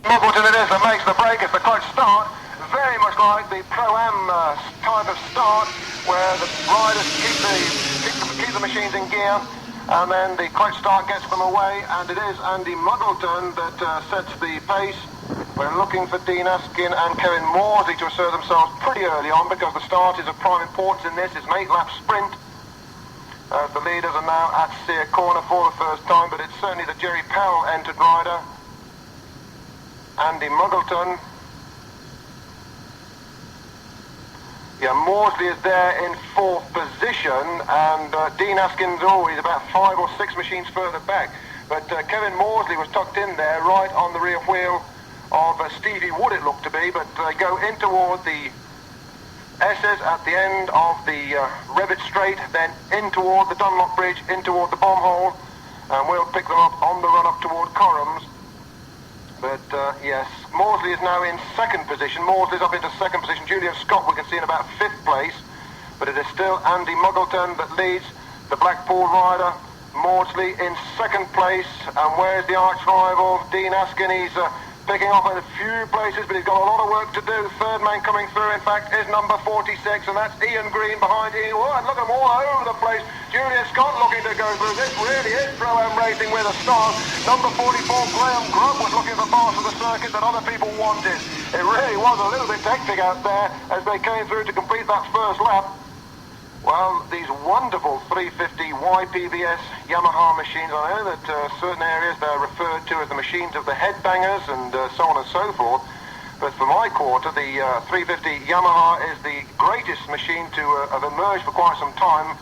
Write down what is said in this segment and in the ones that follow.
Muggleton it is that makes the break as the Clarke start. Very much like the Pro-Am type of start, where the riders keep the machines in gear, and then the Clarke start gets them away, and it is Andy Muggleton that sets the pace. We're looking for Dean Askin and Kevin Mawdsley to assert themselves pretty early on, because the start is of prime importance in this. It's an 8-lap sprint. The leaders are now at Sear Corner for the first time, but it's certainly the Gerry entered rider, Andy Muggleton. Yeah, Mawdsley is there in 4th position, and Dean Askin's always about 5 or 6 machines further back. But Kevin Mawdsley was tucked in there, right on the rear wheel of Stevie Wood, it looked to be, but they go in toward the S's at the end of the Rebbit Straight, then in toward the Dunlop Bridge, in toward the bomb hole, and we'll pick them up on the run up toward Coram's. But yes, Mawdsley is now in 2nd position. Mawdsley's up into 2nd position. Julian Scott we can see in about 5th place, but it is still Andy Muggleton that leads the Blackpool rider. Mawdsley in 2nd place, and where's the arch rival? Dean Askin. He's picking off in a few places, but he's got a lot of work to do. 3rd man coming through, in fact, is number 46, and that's Ian Green behind Ian. Oh, and look at them all over the place. Julian Scott looking to go through. This really is Pro-Am racing with a start. Number 44, Graham Grubb, was looking for parts of the circuit that other people wanted. It really was a little bit hectic out there as they came through to complete that first lap. Well, these wonderful 350 YPVS Yamaha machines, I know that certain areas they're referred to as the machines of the headbangers and so on and so forth. But for my quarter, the 350 Yamaha is the greatest machine to have emerged for quite some time.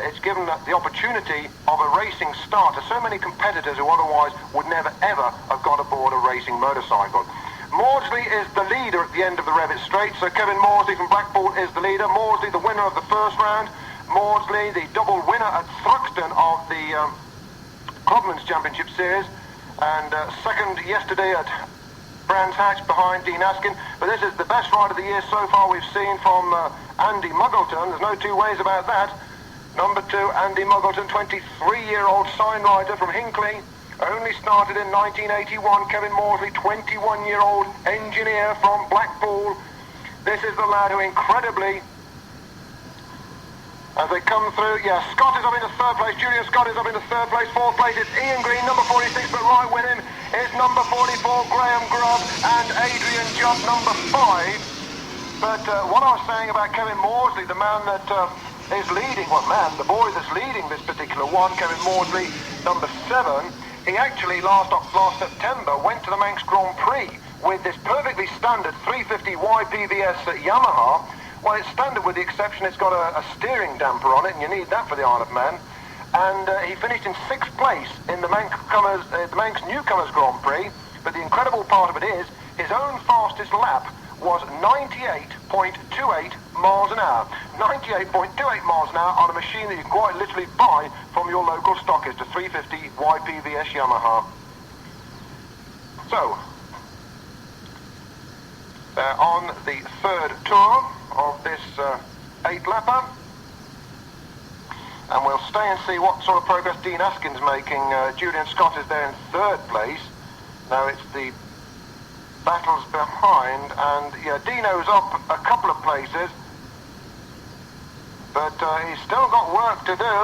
It's given the opportunity of a racing start to so many competitors who otherwise would never ever have got aboard a racing motorcycle. Mawdsley is the leader at the end of the Rebbit Straight, so Kevin Mawdsley from Blackpool is the leader. Mawdsley the winner of the first round. Mawdsley the double winner at Thruxton of the Clubman's Championship Series, and 2nd yesterday at Brands Hatch behind Dean Askin. But this is the best ride of the year so far we've seen from Andy Muggleton. There's no two ways about that. Number 2, Andy Muggleton, 23-year-old sign rider from Hinckley. Only started in 1981. Kevin Mawdsley, 21-year-old engineer from Blackpool. This is the lad who incredibly, as they come through, yeah, Scott is up into 3rd place. Julian Scott is up into 3rd place. 4th place is Ian Green. Number 46, but right with him is number 44, Graham Grubb, and Adrian Jupp, number 5. But what I was saying about Kevin Mawdsley, the man that is leading, the boy that's leading this particular one, Kevin Mawdsley, number 7, he actually last September went to the Manx Grand Prix with this perfectly standard 350 YPVS Yamaha. Well, it's standard with the exception it's got a steering damper on it, and you need that for the Isle of Man. And he finished in 6th place in the Manx Newcomers Grand Prix. But the incredible part of it is his own fastest lap was 98.28 miles an hour. 98.28 miles an hour on a machine that you can quite literally buy from your local stockist, a 350 YPVS Yamaha. So, they're on the 3rd tour of this 8-lapper. And we'll stay and see what sort of progress Dean Askin's making. Julian Scott is there in 3rd place. Now it's the battles behind, and yeah, Dino's up a couple of places, but he's still got work to do.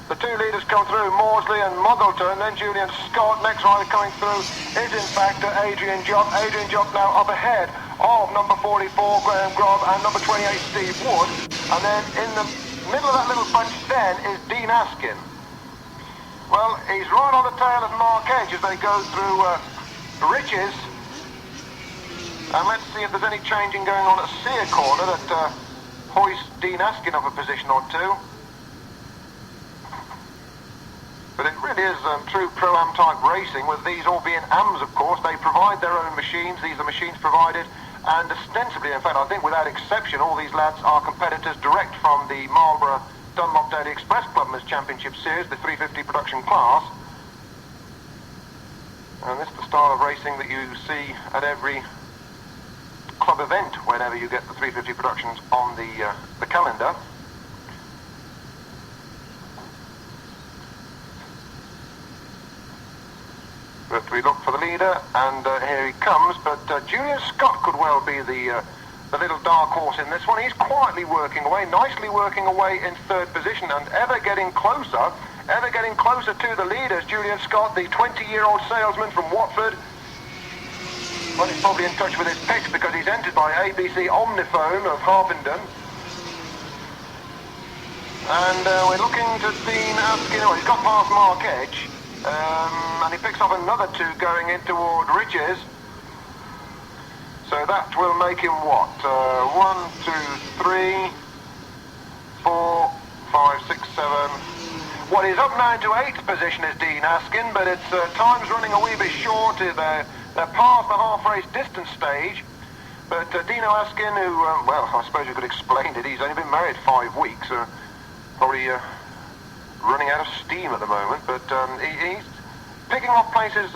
The 2 leaders come through, Mawdsley and Muggleton, then Julian Scott. Next rider coming through is in fact Adrian Jupp. Adrian Jupp now up ahead of number 44 Graham Grubb and number 28 Steve Wood, and then in the middle of that little bunch then is Dean Askin. Well, he's right on the tail of Mark Edge as they go through Riches. And let's see if there's any changing going on at Sear Corner that hoists Dean Askin up a position or 2. But it really is true Pro-Am type racing, with these all being AMs, of course. They provide their own machines. These are machines provided, and ostensibly, in fact, I think without exception, all these lads are competitors direct from the Marlborough Dunlop Daily Express Clubman's Championship Series, the 350 production class. And this is the style of racing that you see at every club event whenever you get the 350 productions on the calendar. But we look for the leader, and here he comes. But Julian Scott could well be the little dark horse in this one. He's quietly working away, nicely working away in third position, and ever getting closer to the leaders. Julian Scott, the 20-year-old salesman from Watford. Well, he's probably in touch with his pitch because he's entered by ABC Omniphone of Harpenden. And we're looking to Dean Askin. Well, he's got past Mark Edge. And he picks up another two going in toward Ridges. So that will make him what? 1, 2, 3, 4, 5, 6, 7. Well, he's up now to 8th position is Dean Askin, but it's time's running a wee bit short. They're past the half-race distance stage. But Dino Askin, who, well, I suppose you could explain it. He's only been married 5 weeks. Probably running out of steam at the moment, but he's picking up places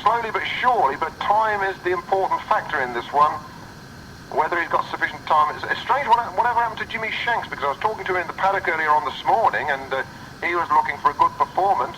slowly but surely, but time is the important factor in this one. Whether he's got sufficient time. It's strange whatever happened to Jimmy Shanks, because I was talking to him in the paddock earlier on this morning, and he was looking for a good performance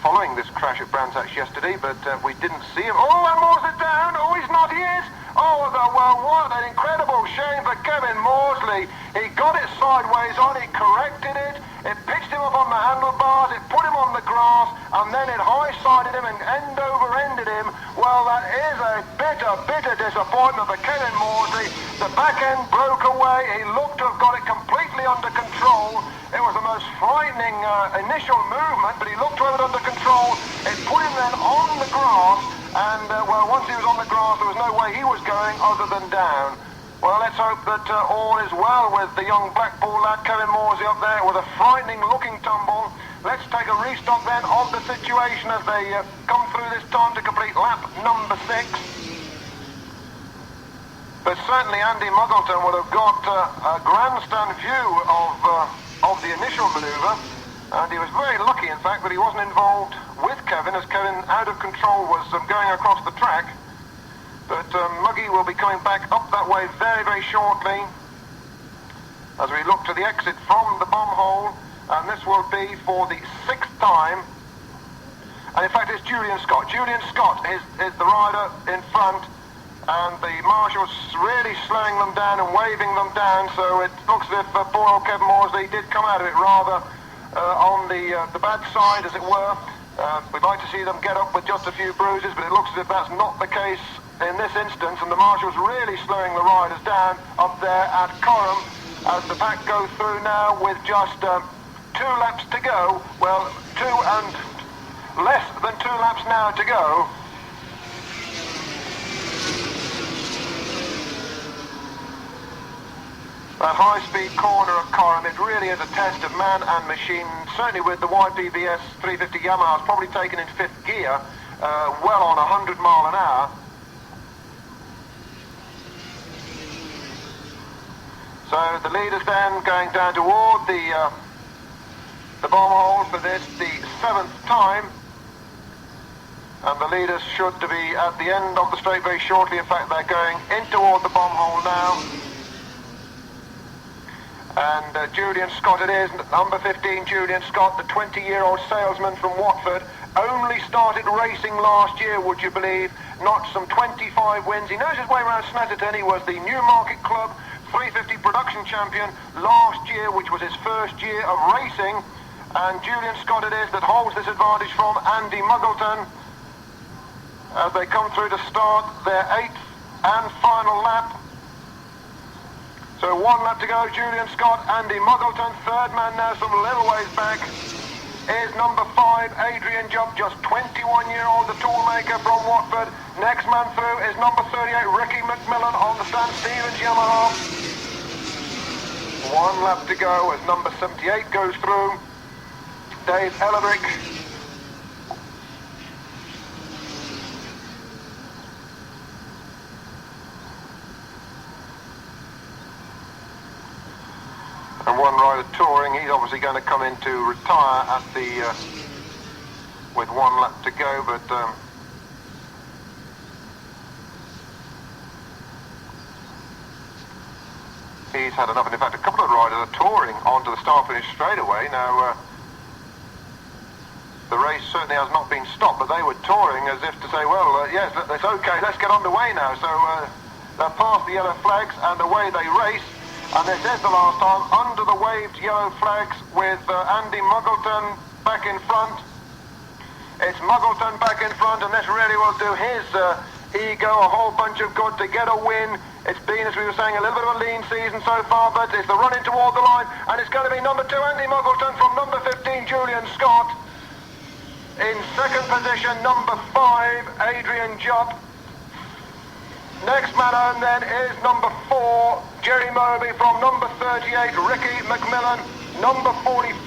following this crash at Brands Hatch yesterday, but we didn't see him. Oh, and Mawdsley down! Oh, he's not, he is! Oh, well, what an incredible shame for Kevin Mawdsley. He got it sideways on, he corrected it, it pitched him up on the handlebars, it put him on the grass, and then it high-sided him and end-over-ended him. Well, that is a bitter disappointment for Kevin Mawdsley. The back end broke away, he looked to have got it completely under control. It was the most frightening initial movement, but he looked to have it under control. It put him then on the grass, and, well, once he was on the grass, there was no way he was going other than down. Well, let's hope that all is well with the young Blackpool lad, Kevin Mawdsley, up there with a frightening-looking tumble. Let's take a restock then of the situation as they come through this time to complete lap number 6. But certainly Andy Muggleton would have got a grandstand view of the initial manoeuvre, and he was very lucky, in fact, that he wasn't involved with Kevin, as Kevin, out of control, was going across the track. But Muggy will be coming back up that way very shortly as we look to the exit from the bomb hole, and this will be for the 6th time. And in fact, it's Julian Scott. Julian Scott is the rider in front, and the marshal's really slowing them down and waving them down, so it looks as if poor old Kevin Mawdsley did come out of it rather on the bad side, as it were. We'd like to see them get up with just a few bruises, but it looks as if that's not the case in this instance, and the marshal's really slowing the riders down up there at Coram as the pack goes through now with just 2 laps to go. Well, 2 and less than 2 laps now to go. That high-speed corner of Coram, it really is a test of man and machine. Certainly with the YPVS 350 Yamaha, it's probably taken in 5th gear, well on 100 mile an hour. So the leaders then going down toward the bomb hole for this, the 7th time. And the leaders should be at the end of the straight very shortly. In fact, they're going in toward the bomb hole now. And Julian Scott it is, number 15, Julian Scott, the 20-year-old salesman from Watford, only started racing last year, would you believe, notched some 25 wins. He knows his way around Snetterton. He was the Newmarket Club 350 production champion last year, which was his first year of racing. And Julian Scott it is that holds this advantage from Andy Muggleton as they come through to start their 8th and final lap. So 1 lap to go, Julian Scott, Andy Muggleton, 3rd man now some little ways back is number 5, Adrian Jupp, just 21-year-old, the toolmaker from Watford. Next man through is number 38, Ricky McMillan on the Stan Stevens Yamaha. 1 lap to go as number 78 goes through, Dave Ellerick. And one rider touring, he's obviously going to come in to retire at the with 1 lap to go, but he's had enough. And in fact, a couple of riders are touring onto the start finish straight away now. The race certainly has not been stopped, but they were touring as if to say, well, yes, it's okay, let's get underway now. So they're past the yellow flags and away they race. And this is the last time under the waved yellow flags with Andy Muggleton back in front. It's Muggleton back in front, and this really will do his ego a whole bunch of good to get a win. It's been, as we were saying, a little bit of a lean season so far, but it's the running toward the line, and it's going to be number 2, Andy Muggleton, from number 15, Julian Scott. In second position, number 5, Adrian Jupp. Next man on then is number 4, Gerry Mobey, from number 38, Ricky McMillan. Number 44.